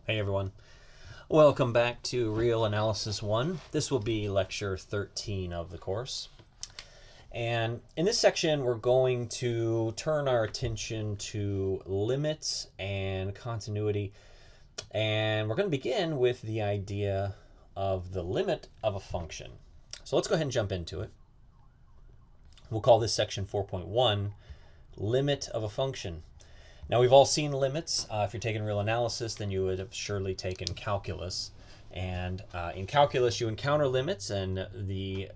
Hey everyone, welcome back to Real Analysis 1. This will be lecture 13 of the course. And in this section, we're going to turn our attention to limits and continuity. And we're going to begin with the idea of the limit of a function. So let's go ahead and jump into it. We'll call this section 4.1, limit of a function. Now, we've all seen limits. If you're taking real analysis, then you would have surely taken calculus. And in calculus, you encounter limits, and the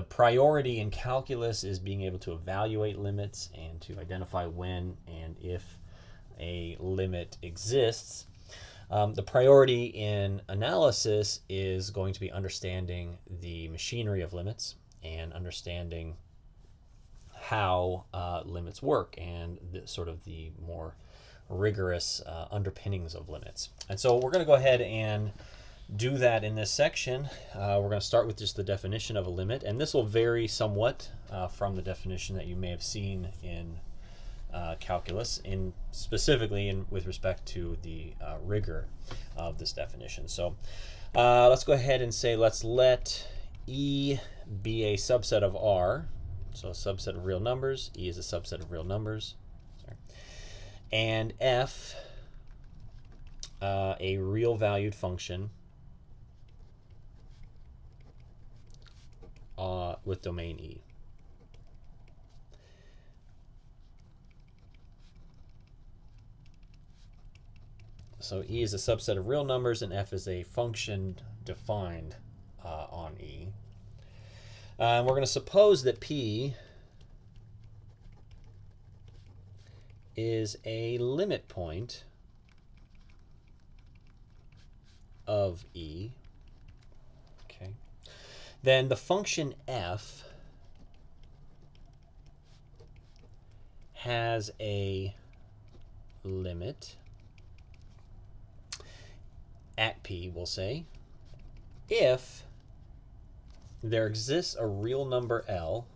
priority in calculus is being able to evaluate limits and to identify when and if a limit exists. The priority in analysis is going to be understanding the machinery of limits and understanding how limits work and sort of the more rigorous underpinnings of limits. And so we're going to go ahead and do that in this section. We're going to start with just the definition of a limit, and this will vary somewhat from the definition that you may have seen in calculus, specifically with respect to the rigor of this definition. So let's go ahead and say let's let E be a subset of R. So a subset of real numbers. E is a subset of real numbers. And F, a real valued function with domain E. So E is a subset of real numbers, and F is a function defined on E. We're going to suppose that P is a limit point of E. Okay. Then the function F has a limit at P, we'll say, if there exists a real number L,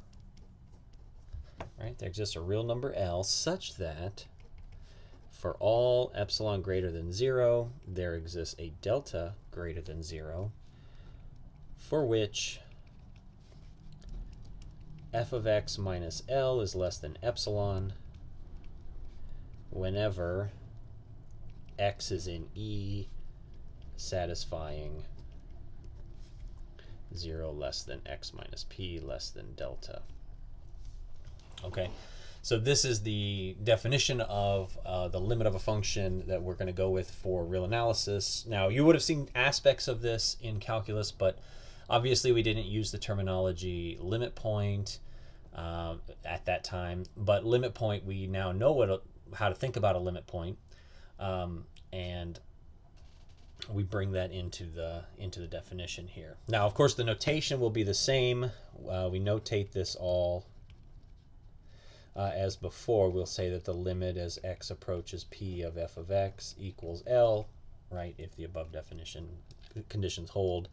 right? There exists a real number L such that for all epsilon greater than 0, there exists a delta greater than 0 for which f of x minus L is less than epsilon whenever x is in E satisfying 0 less than x minus p less than delta. Okay, so this is the definition of the limit of a function that we're going to go with for real analysis. Now, you would have seen aspects of this in calculus, but obviously we didn't use the terminology limit point at that time. But limit point, we now know how to think about a limit point, and we bring that into the definition here. Now, of course, the notation will be the same. We notate this all as before. We'll say that the limit as x approaches p of f of x equals L, right, if the above definition conditions hold.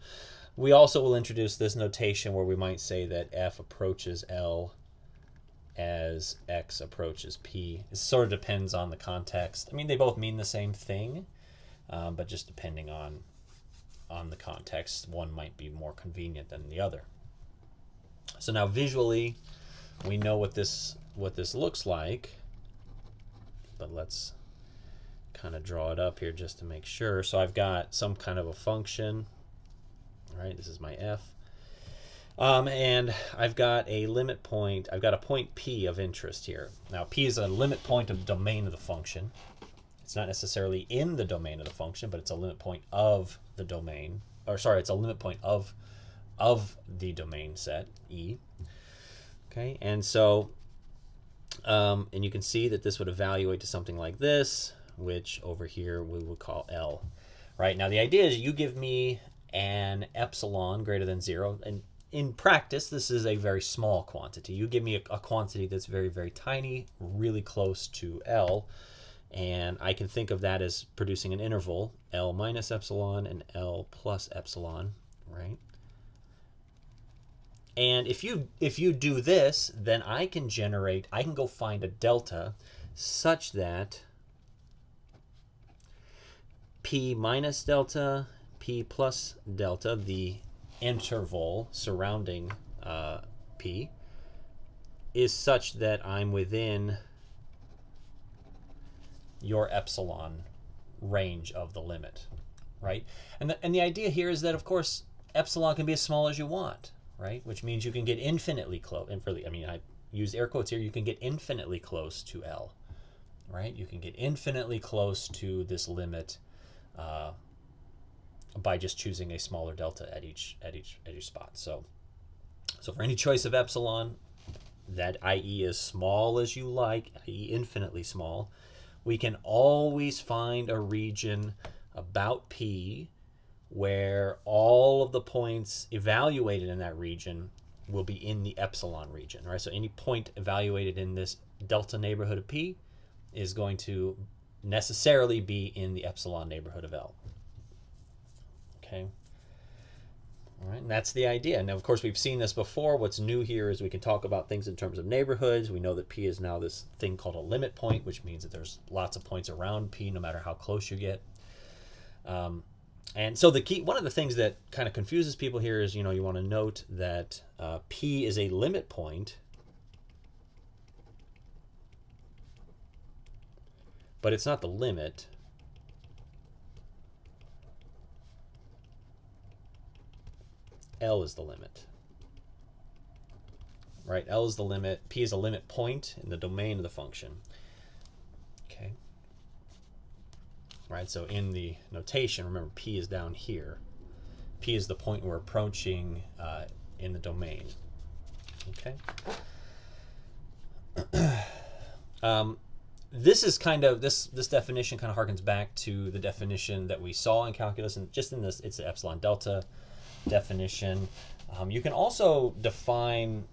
We also will introduce this notation where we might say that f approaches L as x approaches p. It sort of depends on the context. I mean, they both mean the same thing. But just depending on the context, one might be more convenient than the other. So now visually, we know what this looks like, but let's kind of draw it up here just to make sure. So I've got some kind of a function. All right, this is my f. And I've got a limit point. I've got a point P of interest here. Now, P is a limit point of the domain of the function. It's not necessarily in the domain of the function, but it's a limit point of the domain. Or sorry, it's a limit point of the domain set, E. Okay, and so, and you can see that this would evaluate to something like this, which over here we would call L. Right, now the idea is you give me an epsilon greater than 0, and in practice, this is a very small quantity. You give me a quantity that's very, very tiny, really close to L, and I can think of that as producing an interval, L minus epsilon and L plus epsilon, right? And if you do this, then I can go find a delta such that p minus delta, p plus delta, the interval surrounding p, is such that I'm within your epsilon range of the limit, right? And the idea here is that, of course, epsilon can be as small as you want, right? Which means you can get infinitely close. And really, I mean, I use air quotes here. You can get infinitely close to L, right? You can get infinitely close to this limit by just choosing a smaller delta at each spot. So for any choice of epsilon, that i.e. as small as you like, i.e. infinitely small, we can always find a region about P where all of the points evaluated in that region will be in the epsilon region, right? So any point evaluated in this delta neighborhood of P is going to necessarily be in the epsilon neighborhood of L. Okay. All right, and that's the idea. Now, of course, we've seen this before. What's new here is we can talk about things in terms of neighborhoods. We know that P is now this thing called a limit point, which means that there's lots of points around P, no matter how close you get. And so one of the things that kind of confuses people here is, you want to note that P is a limit point, but it's not the limit. L is the limit, right? L is the limit. P is a limit point in the domain of the function. Okay. Right, so in the notation, remember P is down here. P is the point we're approaching in the domain. Okay. This is kind of this definition kind of harkens back to the definition that we saw in calculus, and just in this, it's the epsilon delta definition. You can also define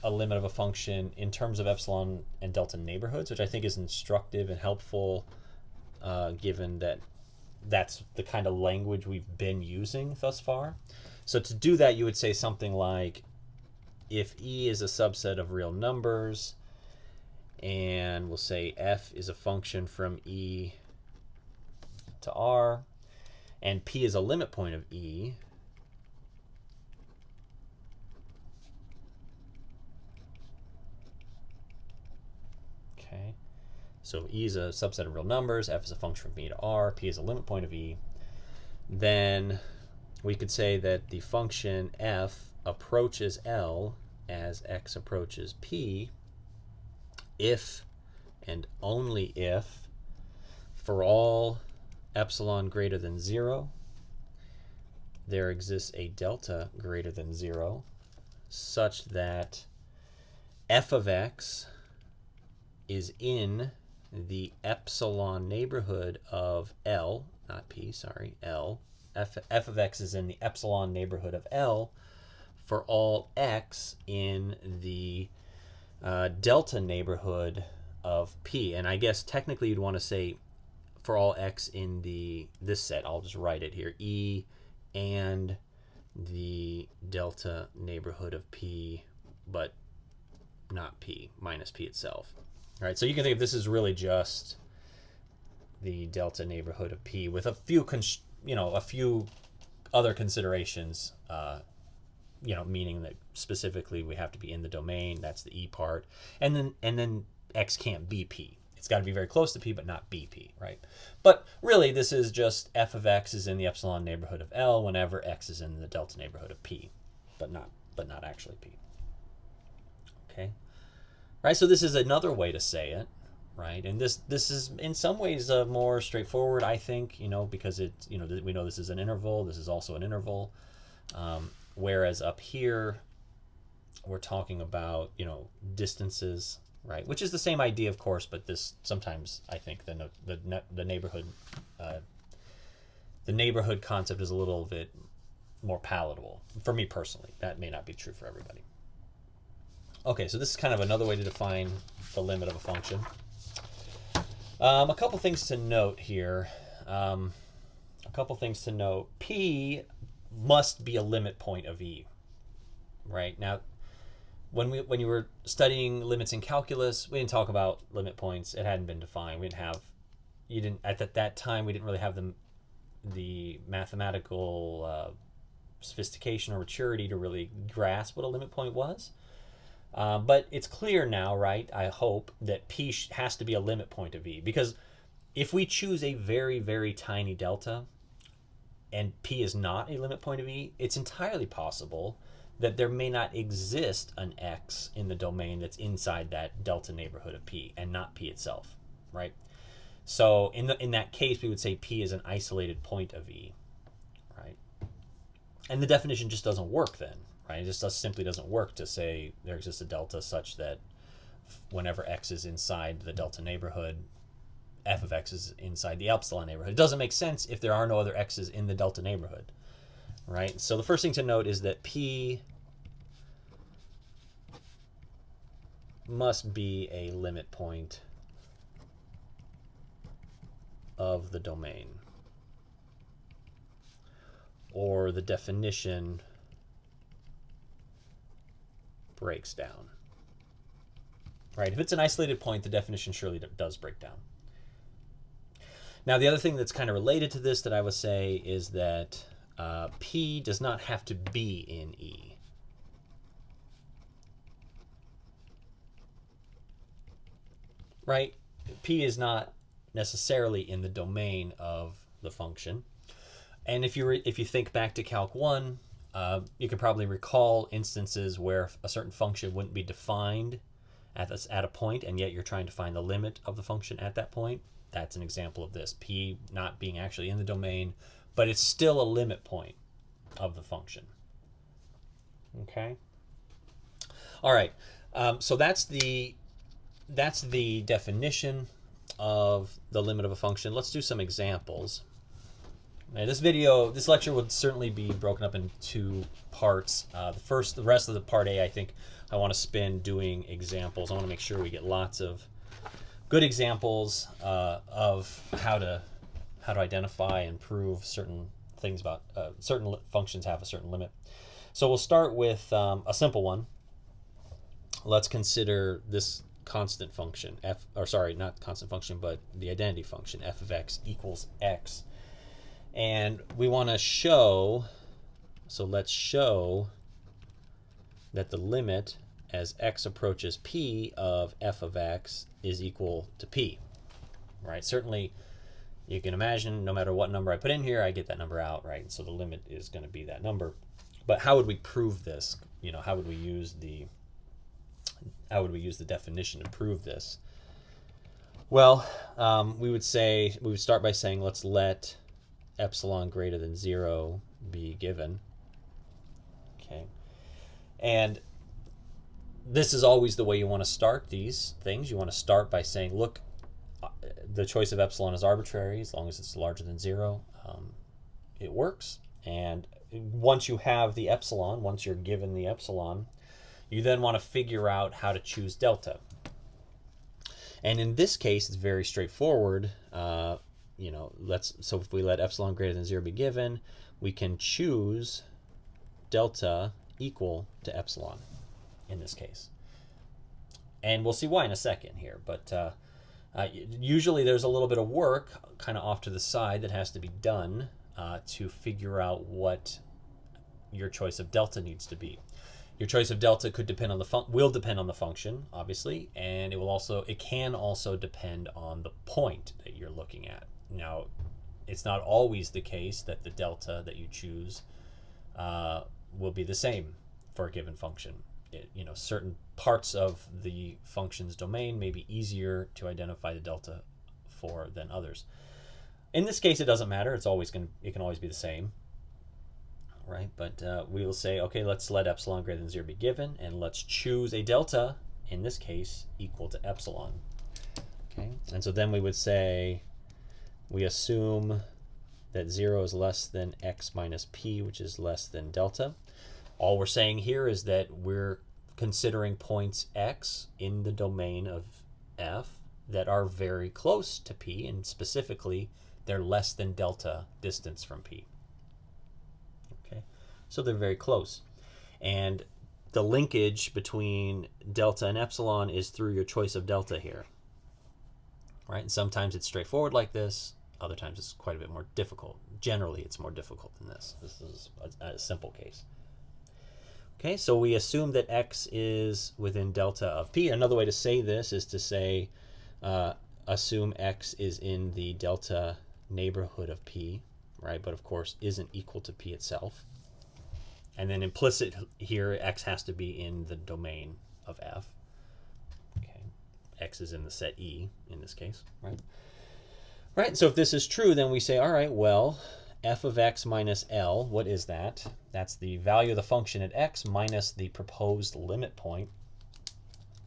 a limit of a function in terms of epsilon and delta neighborhoods, which I think is instructive and helpful, given that that's the kind of language we've been using thus far. So to do that, you would say something like, if E is a subset of real numbers, and we'll say f is a function from E to R, and P is a limit point of E, okay, so E is a subset of real numbers, f is a function from E to R, P is a limit point of E, then we could say that the function f approaches L as x approaches P if and only if, for all epsilon greater than 0, there exists a delta greater than 0, such that f of x is in the epsilon neighborhood of L, not P, sorry, L. F of x is in the epsilon neighborhood of L for all x in the delta neighborhood of P. And I guess technically you'd want to say for all x in this set, I'll just write it here, E and the delta neighborhood of P, but not P, minus P itself. All right, so you can think of this as really just the delta neighborhood of P with a few other considerations, meaning that specifically we have to be in the domain. That's the E part, and then x can't be P. It's got to be very close to P, but not be P, right? But really, this is just f of x is in the epsilon neighborhood of L whenever x is in the delta neighborhood of P, but not actually P. Okay, right? So this is another way to say it, right? And this is in some ways more straightforward, I think, because it, we know this is an interval. This is also an interval. Whereas up here, we're talking about, distances, right? Which is the same idea, of course, but this sometimes I think the neighborhood concept is a little bit more palatable for me personally. That may not be true for everybody. Okay, so this is kind of another way to define the limit of a function. A couple things to note here. P must be a limit point of E, right? Now, when you were studying limits in calculus, we didn't talk about limit points. It hadn't been defined. We didn't have you didn't at that time we didn't really have the mathematical sophistication or maturity to really grasp what a limit point was. But it's clear now, right? I hope that P has to be a limit point of V, because if we choose a very, very tiny delta and P is not a limit point of E, it's entirely possible that there may not exist an X in the domain that's inside that delta neighborhood of P and not P itself, right? So in that case, we would say P is an isolated point of E, right? And the definition just doesn't work then, right? It just simply doesn't work to say there exists a delta such that whenever X is inside the delta neighborhood, f of X is inside the epsilon neighborhood. It doesn't make sense if there are no other X's in the delta neighborhood, right? So the first thing to note is that P must be a limit point of the domain, or the definition breaks down, right? If it's an isolated point, the definition surely does break down. Now, the other thing that's kind of related to this that I would say is that P does not have to be in E. Right? P is not necessarily in the domain of the function. And if you think back to Calc 1, you can probably recall instances where a certain function wouldn't be defined at a point, and yet you're trying to find the limit of the function at that point. That's an example of this. P not being actually in the domain, but it's still a limit point of the function. Okay? All right. So that's the definition of the limit of a function. Let's do some examples. Now, this lecture would certainly be broken up in two parts. The rest of the part A, I think I want to spend doing examples. I want to make sure we get lots of good examples of how to identify and prove certain things about certain functions have a certain limit. So we'll start with a simple one. Let's consider this constant function, not constant function, but the identity function, f of x equals x. And we want to show, so let's show that the limit as x approaches p of f of x is equal to p, right? Certainly, you can imagine no matter what number I put in here, I get that number out, right? And so the limit is going to be that number. But how would we prove this? You know, how would we use the definition to prove this? Well, we would start by saying let's let epsilon greater than 0 be given. Okay, and this is always the way you want to start these things. You want to start by saying, look, the choice of epsilon is arbitrary as long as it's larger than 0. It works. And once you have the epsilon, once you're given the epsilon, you then want to figure out how to choose delta. And in this case, it's very straightforward. So if we let epsilon greater than 0 be given, we can choose delta equal to epsilon in this case. And we'll see why in a second here. But usually there's a little bit of work kind of off to the side that has to be done to figure out what your choice of delta needs to be. Your choice of delta could depend on will depend on the function, obviously, and it can also depend on the point that you're looking at. Now, it's not always the case that the delta that you choose will be the same for a given function. Certain parts of the function's domain may be easier to identify the delta for than others. In this case, it doesn't matter. It can always be the same, right? But we will say, okay, let's let epsilon greater than 0 be given, and let's choose a delta, in this case, equal to epsilon. Okay, and so then we would say, we assume that 0 is less than x minus p, which is less than delta. All we're saying here is that we're considering points x in the domain of f that are very close to p, and specifically, they're less than delta distance from p. Okay, so they're very close. And the linkage between delta and epsilon is through your choice of delta here. right? And sometimes it's straightforward like this. Other times it's quite a bit more difficult. Generally, it's more difficult than this. This is a simple case. Okay, so we assume that x is within delta of p. Another way to say this is to say assume x is in the delta neighborhood of p, right? But of course isn't equal to p itself. And then implicit here, x has to be in the domain of f. Okay, x is in the set E in this case, right? Right, so if this is true, then we say, all right, well, f of x minus L, what is that? That's the value of the function at x minus the proposed limit point.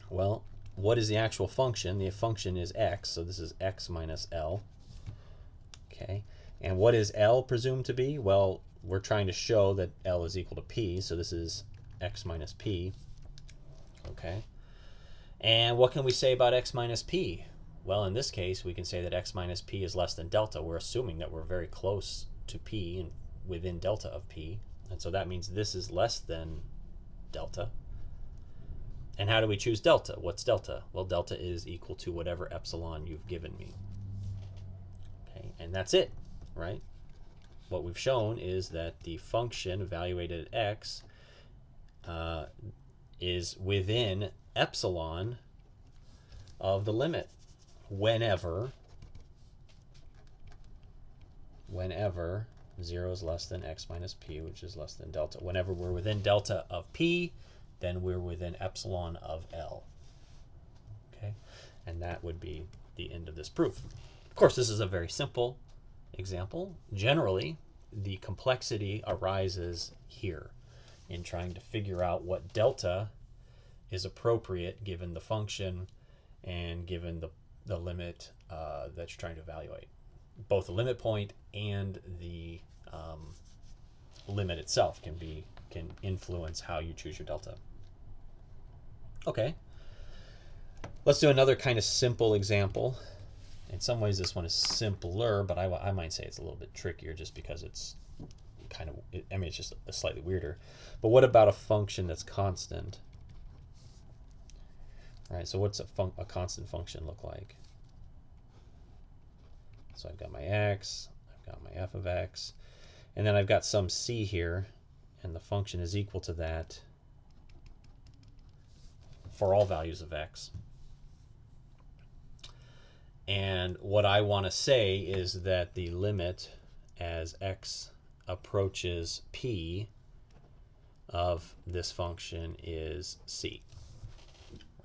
Well, what is the actual function? The function is x, so this is x minus L. Okay, and what is L presumed to be? Well, we're trying to show that L is equal to P, so this is x minus P. Okay, and what can we say about x minus P? Well, in this case, we can say that x minus P is less than delta. We're assuming that we're very close to P and within delta of P. And so that means this is less than delta. And how do we choose delta? What's delta? Well, delta is equal to whatever epsilon you've given me. Okay, and that's it, right? What we've shown is that the function evaluated at x is within epsilon of the limit whenever 0 is less than x minus p, which is less than delta. Whenever we're within delta of p, then we're within epsilon of L. Okay, and that would be the end of this proof. Of course, this is a very simple example. Generally, the complexity arises here in trying to figure out what delta is appropriate given the function and given the limit that you're trying to evaluate. Both the limit point and the limit itself can influence how you choose your delta. Okay, let's do another kind of simple example. In some ways this one is simpler, but I might say it's a little bit trickier just because it's kind of, it's just a slightly weirder. But what about a function that's constant? All right, so what's a constant function look like? So I've got my x, I've got my f of x, and then I've got some c here, and the function is equal to that for all values of x. And what I want to say is that the limit as x approaches p of this function is c.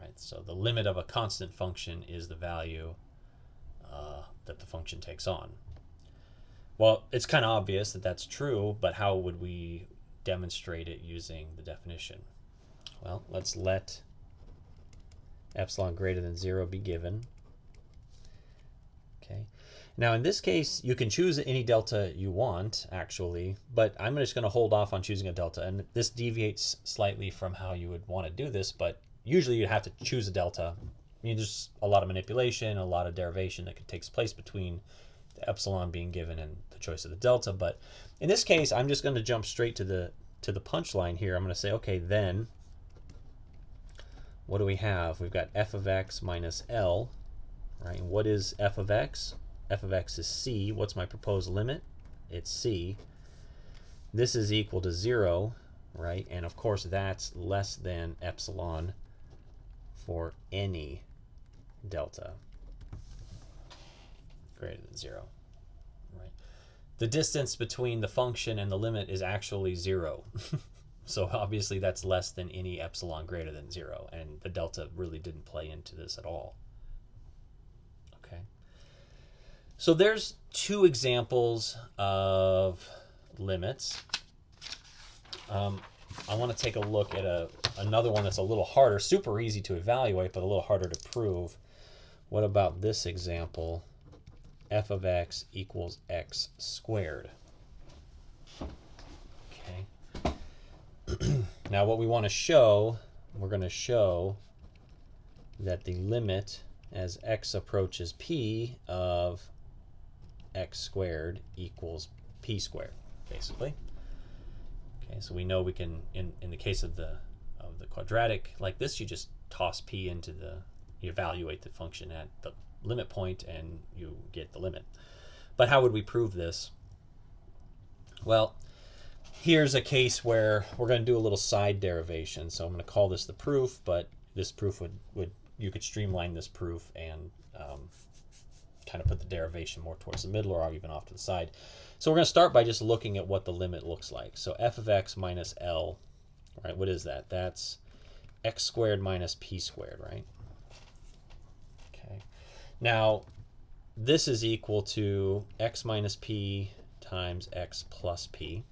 Right, so the limit of a constant function is the value that the function takes on. Well, it's kind of obvious that that's true, but how would we demonstrate it using the definition? Well, let's let epsilon greater than 0 be given. Okay. Now in this case, you can choose any delta you want, actually, but I'm just going to hold off on choosing a delta. And this deviates slightly from how you would want to do this, but usually you'd have to choose a delta. There's a lot of manipulation, a lot of derivation that takes place between the epsilon being given and the choice of the delta. But in this case, I'm just going to jump straight to the punchline here. I'm going to say, okay, then what do we have? We've got f of x minus L, right? And what is f of x? F of x is c. What's my proposed limit? It's c. This is equal to 0, right? And of course, that's less than epsilon for any delta greater than 0, right? The distance between the function and the limit is actually 0. So obviously that's less than any epsilon greater than 0, and the delta really didn't play into this at all. Okay. So there's two examples of limits. I want to take a look at another one that's a little harder, super easy to evaluate, but a little harder to prove. What about this example? F of x equals x squared. Okay. Now what we want to show, we're going to show that the limit as x approaches p of x squared equals p squared, basically. Okay, so we know we can, in the case of the quadratic like this, you just toss p into you evaluate the function at limit point and you get the limit. But how would we prove this? Well, here's a case where we're going to do a little side derivation. So I'm going to call this the proof, but this proof would you could streamline this proof and kind of put the derivation more towards the middle or even off to the side. So we're going to start by just looking at what the limit looks like. So f of x minus L, right? What is that? That's x squared minus p squared, right? Okay. Now, this is equal to x minus p times x plus p.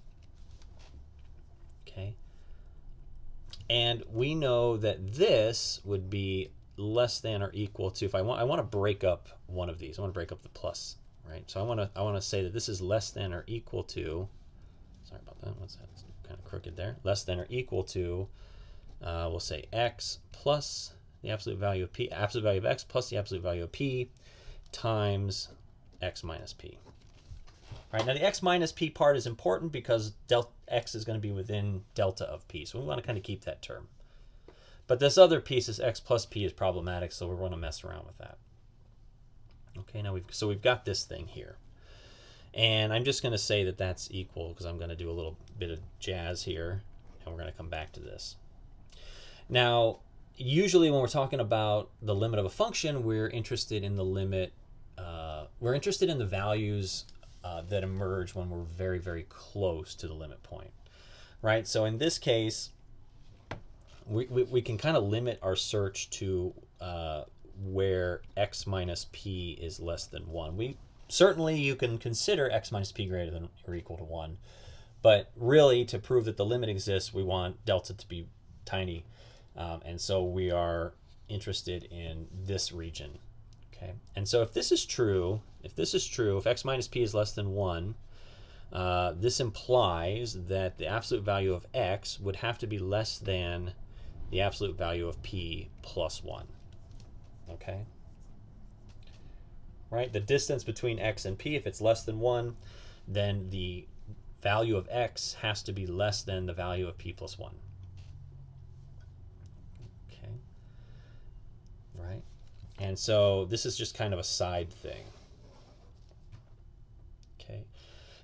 Okay. And we know that this would be less than or equal to, if I want to break up one of these. I want to break up the plus, right? So I want to say that this is less than or equal to, sorry about that, what's that? It's kind of crooked there. Less than or equal to, we'll say x plus the absolute value of p, absolute value of x plus the absolute value of p times x minus p. All right, now the x minus p part is important because x is going to be within delta of p, so we want to kind of keep that term. But this other piece, this x plus p, is problematic, so we're going to mess around with that. Okay, now we've got this thing here. And I'm just going to say that that's equal because I'm going to do a little bit of jazz here, and we're going to come back to this. Now, usually when we're talking about the limit of a function, we're interested in the limit, we're interested in the values that emerge when we're very, very close to the limit point, right? So in this case, we can kind of limit our search to where x minus p is less than 1. Certainly you can consider x minus p greater than or equal to 1, but really to prove that the limit exists, we want delta to be tiny, and so we are interested in this region. Okay, and so if this is true, if x minus p is less than 1, this implies that the absolute value of x would have to be less than the absolute value of p plus 1. Okay? Right? The distance between x and p, if it's less than 1, then the value of x has to be less than the value of p plus 1. Okay? Right? And so this is just kind of a side thing. Okay?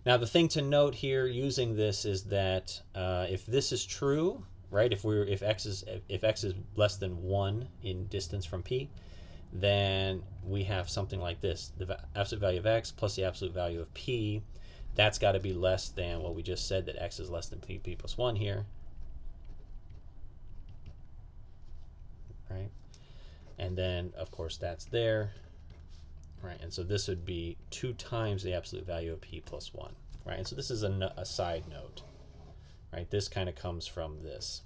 Now the thing to note here using this is that if this is true, right? If x is less than 1 in distance from p, then we have something like this: the absolute value of x plus the absolute value of p. That's got to be less than what we just said, that x is less than p plus 1 here, right? And then of course that's there, right? And so this would be 2 times the absolute value of p plus 1, right? And so this is a side note. Right, this kind of comes from this.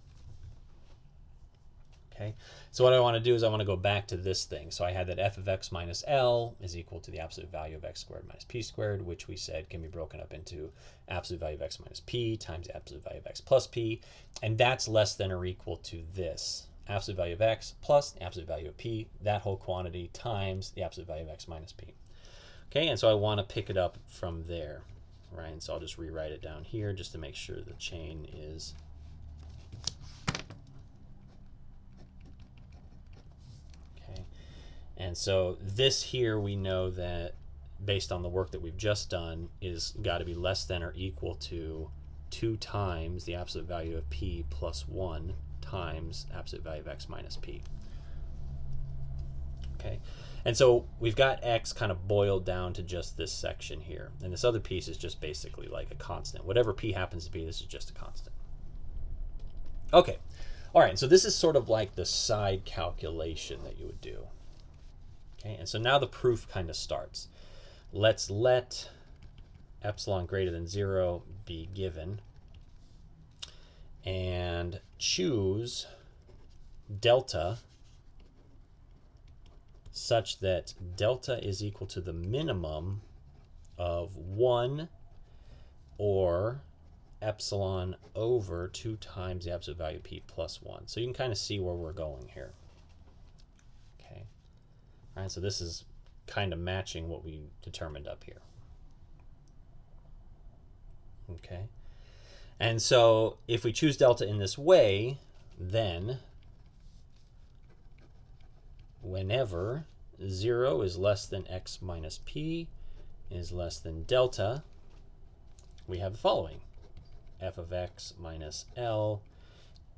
Okay, so what I want to do is I want to go back to this thing. So I had that f of x minus L is equal to the absolute value of x squared minus p squared, which we said can be broken up into absolute value of x minus p times the absolute value of x plus p, and that's less than or equal to this absolute value of x plus the absolute value of p, that whole quantity, times the absolute value of x minus p. Okay, and so I want to pick it up from there. Right, and so I'll just rewrite it down here just to make sure the chain is okay. And so this here, we know that based on the work that we've just done, is got to be less than or equal to 2 times the absolute value of p plus 1 times absolute value of x minus p. Okay. And so we've got x kind of boiled down to just this section here. And this other piece is just basically like a constant. Whatever p happens to be, this is just a constant. Okay. All right. So this is sort of like the side calculation that you would do. Okay. And so now the proof kind of starts. Let's let epsilon greater than 0 be given and choose delta such that delta is equal to the minimum of 1 or epsilon over 2 times the absolute value of p plus 1. So you can kind of see where we're going here. Okay. All right, so this is kind of matching what we determined up here. Okay. And so if we choose delta in this way, then whenever 0 is less than x minus p is less than delta, we have the following. F of x minus L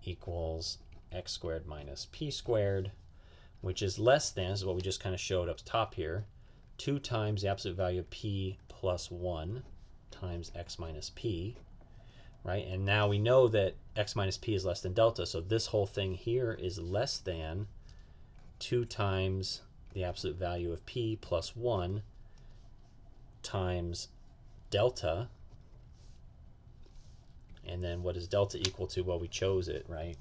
equals x squared minus p squared, which is less than, this is what we just kind of showed up top here, 2 times the absolute value of p plus 1 times x minus p, right? And now we know that x minus p is less than delta, so this whole thing here is less than 2 times the absolute value of p plus 1 times delta. And then what is delta equal to? Well, we chose it, right?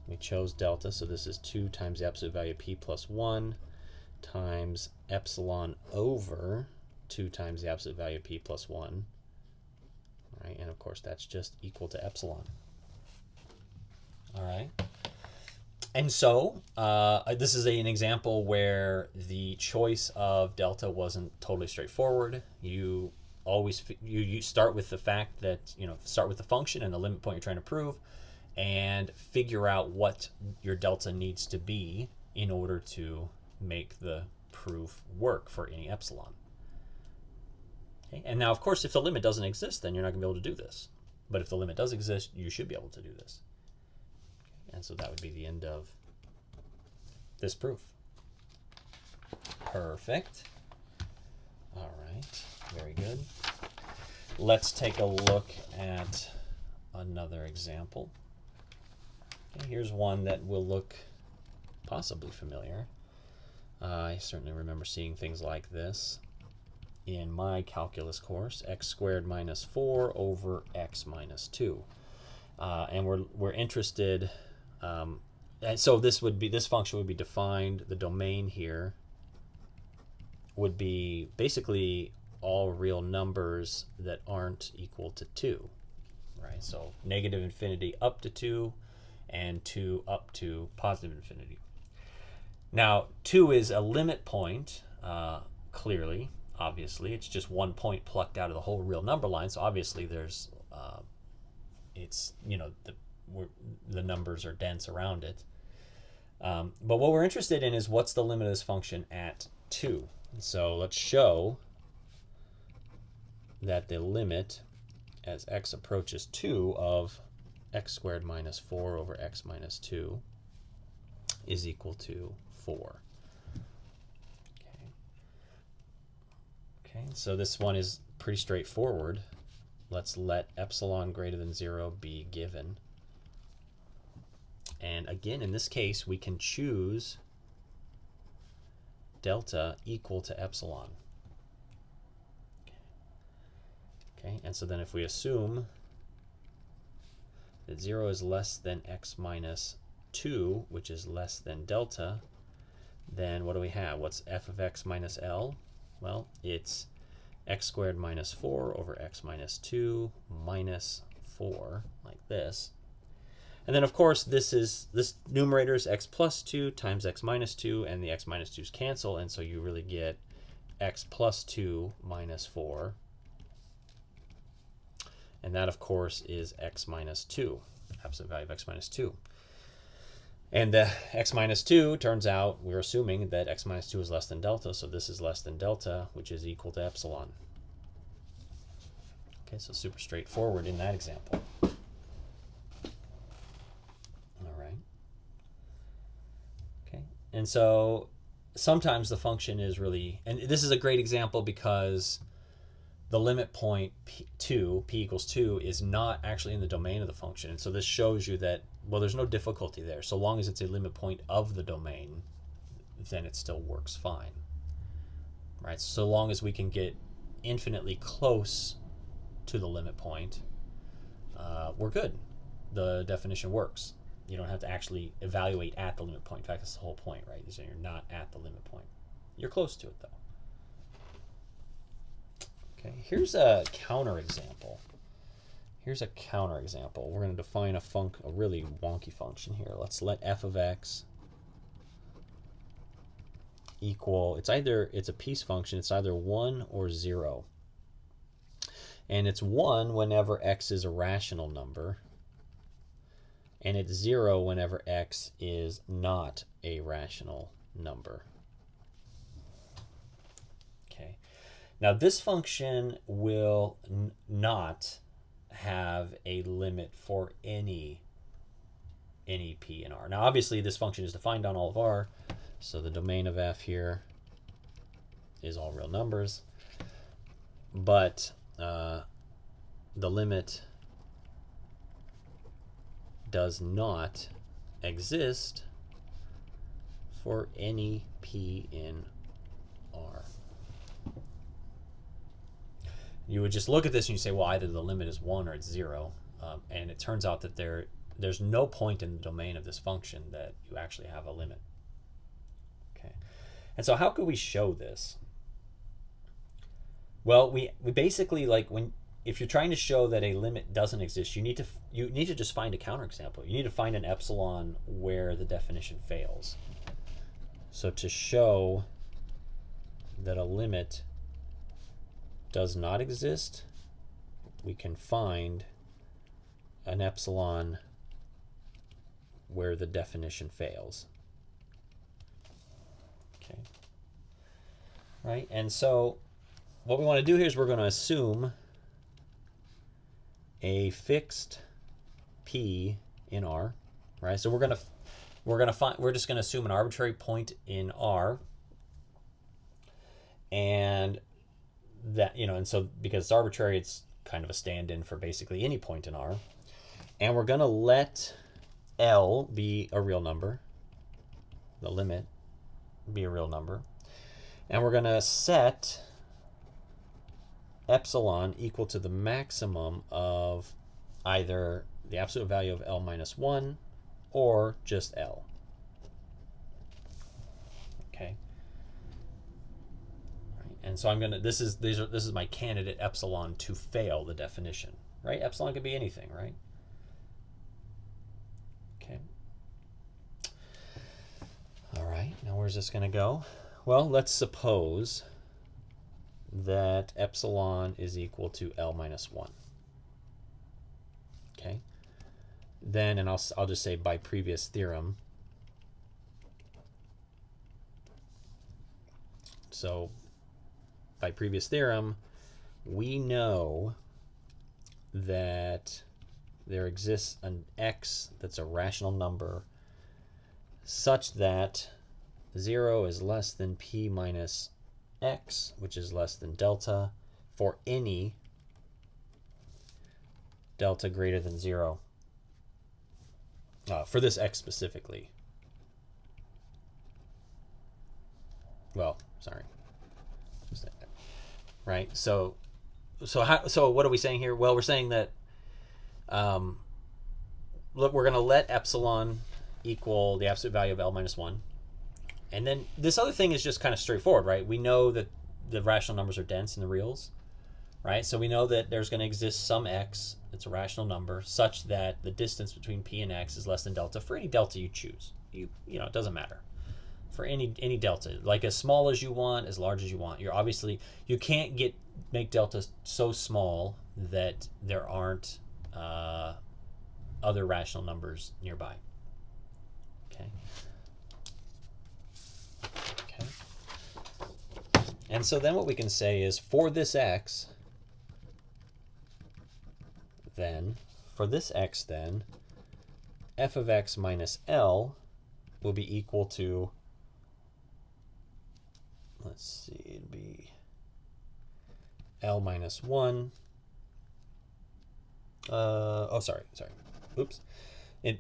We chose delta, so this is 2 times the absolute value of p plus 1 times epsilon over 2 times the absolute value of p plus 1. Right? And of course, that's just equal to epsilon. All right. And so this is an example where the choice of delta wasn't totally straightforward. You always you start with the fact that, start with the function and the limit point you're trying to prove, and figure out what your delta needs to be in order to make the proof work for any epsilon. Okay? And now, of course, if the limit doesn't exist, then you're not going to be able to do this. But if the limit does exist, you should be able to do this. And so that would be the end of this proof. Perfect. All right, very good. Let's take a look at another example. Okay, here's one that will look possibly familiar. I certainly remember seeing things like this in my calculus course, x squared minus 4 over x minus 2. And we're interested, and so this function would be defined, the domain here would be basically all real numbers that aren't equal to 2, right? So negative infinity up to 2 and 2 up to positive infinity. Now, 2 is a limit point, clearly, obviously. It's just one point plucked out of the whole real number line, so obviously there's, the numbers are dense around it. But what we're interested in is what's the limit of this function at 2. So let's show that the limit as x approaches 2 of x squared minus 4 over x minus 2 is equal to 4. Okay, so this one is pretty straightforward. Let's let epsilon greater than 0 be given. And again, in this case, we can choose delta equal to epsilon. Okay, and so then if we assume that 0 is less than x minus 2, which is less than delta, then what do we have? What's f of x minus L? Well, it's x squared minus 4 over x minus 2 minus 4, like this. And then, of course, this numerator is x plus 2 times x minus 2, and the x minus 2's cancel, and so you really get x plus 2 minus 4. And that, of course, is x minus 2, absolute value of x minus 2. And x minus 2, turns out, we're assuming that x minus 2 is less than delta, so this is less than delta, which is equal to epsilon. Okay, so super straightforward in that example. And so sometimes the function is really, and this is a great example because the limit point p equals 2, is not actually in the domain of the function. And so this shows you that, well, there's no difficulty there. So long as it's a limit point of the domain, then it still works fine. Right? So long as we can get infinitely close to the limit point, we're good. The definition works. You don't have to actually evaluate at the limit point. In fact, that's the whole point, right? So you're not at the limit point. You're close to it, though. Okay, here's a counterexample. We're going to define a really wonky function here. Let's let f of x equal, it's a piece function. It's either 1 or 0. And it's 1 whenever x is a rational number. And it's 0 whenever x is not a rational number. Now this function will not have a limit for any p in R. Now obviously this function is defined on all of R, so the domain of f here is all real numbers, but the limit does not exist for any p in R. You would just look at this and you say, well, either the limit is 1 or it's 0. And it turns out that there's no point in the domain of this function that you actually have a limit. Okay. And so how could we show this? Well, we basically, like, if you're trying to show that a limit doesn't exist, you need to just find a counterexample. You need to find an epsilon where the definition fails. So to show that a limit does not exist, we can find an epsilon where the definition fails. Okay. Right? And so what we want to do here is we're going to assume a fixed p in R, right? So we're just going to assume an arbitrary point in R, and that, and so because it's arbitrary, it's kind of a stand-in for basically any point in R, and we're going to let L be a real number, the limit be a real number, and we're going to set epsilon equal to the maximum of either the absolute value of L minus 1 or just L. Okay. And so I'm gonna. This is my candidate epsilon to fail the definition, right? Epsilon could be anything, right? Okay. All right. Now where's this gonna go? Well, let's suppose that epsilon is equal to L minus 1. Okay. Then, and I'll just say by previous theorem. So by previous theorem, we know that there exists an x that's a rational number such that 0 is less than p minus x, which is less than delta, for any delta greater than 0. For this x specifically. Well, sorry. Right. So what are we saying here? Well, we're saying that look, we're going to let epsilon equal the absolute value of L minus 1. And then this other thing is just kind of straightforward, right? We know that the rational numbers are dense in the reals, right? So we know that there's going to exist some x that's a rational number such that the distance between p and x is less than delta for any delta you choose. It doesn't matter. For any delta, like as small as you want, as large as you want. You can't make delta so small that there aren't other rational numbers nearby. Okay. And so then what we can say is for this x, then f of x minus L will be equal to, let's see, it'd be L minus 1. Oops.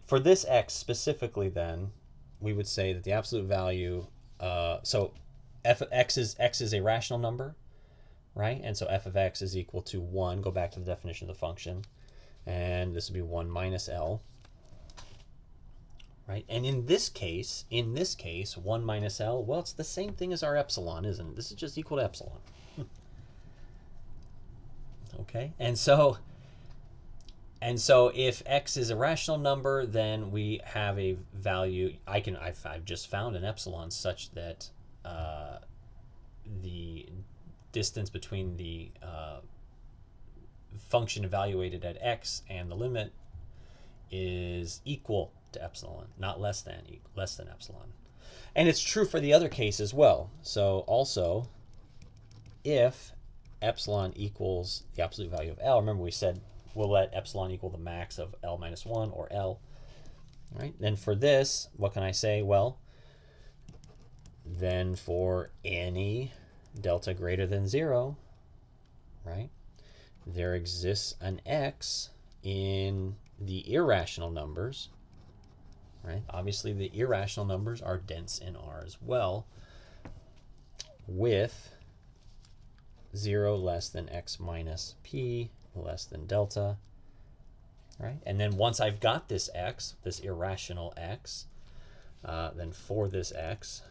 For this x specifically, then, we would say that the absolute value, so f of x is a rational number, right? And so f of x is equal to 1. Go back to the definition of the function. And this would be 1 minus L. Right? And in this case, 1 minus L, well, it's the same thing as our epsilon, isn't it? This is just equal to epsilon. Okay? And so if x is a rational number, then we have a value. I've just found an epsilon such that the distance between the function evaluated at x and the limit is equal to epsilon, not less than epsilon. And it's true for the other case as well. So also, if epsilon equals the absolute value of L, remember we said we'll let epsilon equal the max of L minus 1 or L. Right? Then for this, what can I say? Well, then for any delta greater than 0, right, there exists an x in the irrational numbers, right? Obviously, the irrational numbers are dense in R as well, with 0 less than x minus p less than delta, right? And then once I've got this x, this irrational x, then for this x,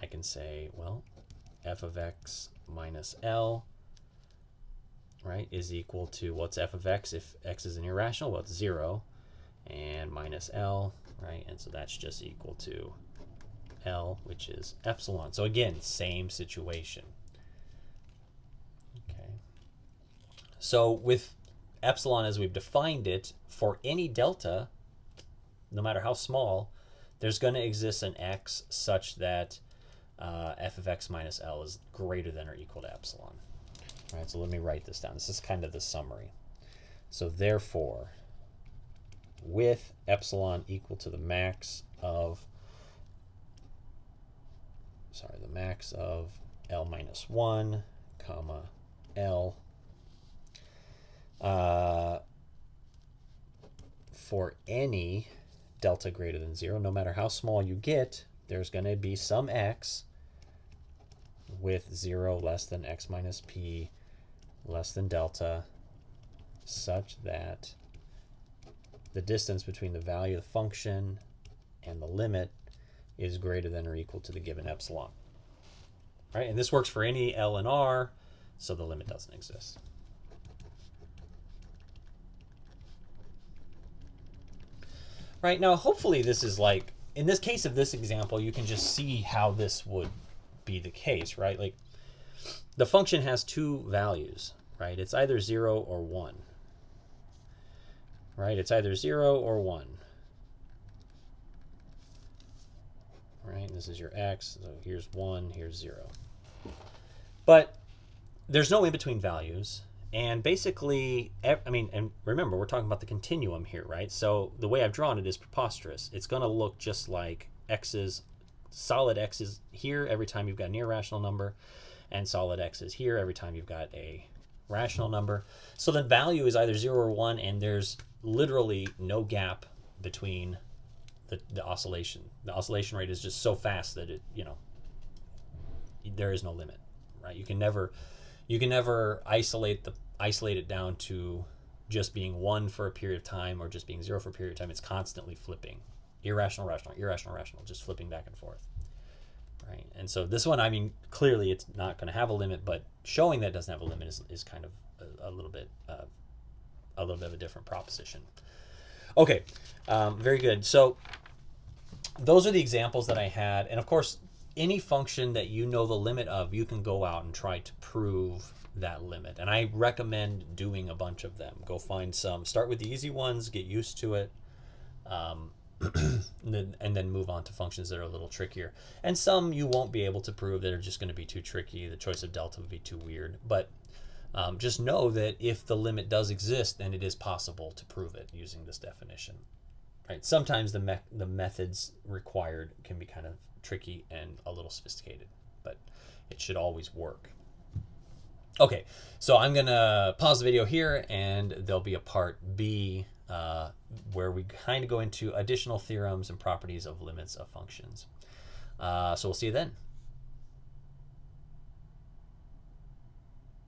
I can say, well, f of x minus L, right, is equal to, what's f of x if x is an irrational? Well, it's 0, and minus L, right? And so that's just equal to L, which is epsilon. So again, same situation. Okay. So with epsilon as we've defined it, for any delta, no matter how small, there's going to exist an x such that f of x minus L is greater than or equal to epsilon. All right, so let me write this down. This is kind of the summary. So therefore, with epsilon equal to the max of, L minus 1, comma, L, for any delta greater than 0, no matter how small you get, there's going to be some x with 0 less than x minus p less than delta, such that the distance between the value of the function and the limit is greater than or equal to the given epsilon. Right? And this works for any L and R, so the limit doesn't exist. Right, now hopefully this is like, in this case of this example, you can just see how this would be the case, right? Like the function has two values, right? It's either 0 or 1, right? It's either 0 or 1, right? This is your x, so here's 1, here's 0. But there's no in-between values, and basically, I mean, and remember, we're talking about the continuum here, right? So the way I've drawn it is preposterous. It's going to look just like solid x's here every time you've got an irrational number, and solid x's here every time you've got a rational number. So the value is either 0 or 1, and there's literally no gap between the oscillation. The oscillation rate is just so fast that it, there is no limit, right? You can never isolate it down to just being 1 for a period of time or just being 0 for a period of time. It's constantly flipping. Irrational, rational, irrational, rational, just flipping back and forth. Right? And so this one, I mean, clearly it's not going to have a limit, but showing that it doesn't have a limit is kind of a little bit of a different proposition. Okay, very good. So those are the examples that I had. And of course, any function that you know the limit of, you can go out and try to prove that limit. And I recommend doing a bunch of them. Go find some, start with the easy ones, get used to it, and then move on to functions that are a little trickier. And some you won't be able to prove that are just going to be too tricky. The choice of delta would be too weird. But just know that if the limit does exist, then it is possible to prove it using this definition. Right? Sometimes the methods required can be kind of tricky and a little sophisticated, but it should always work. Okay, so I'm going to pause the video here, and there'll be a part B where we kind of go into additional theorems and properties of limits of functions. So we'll see you then.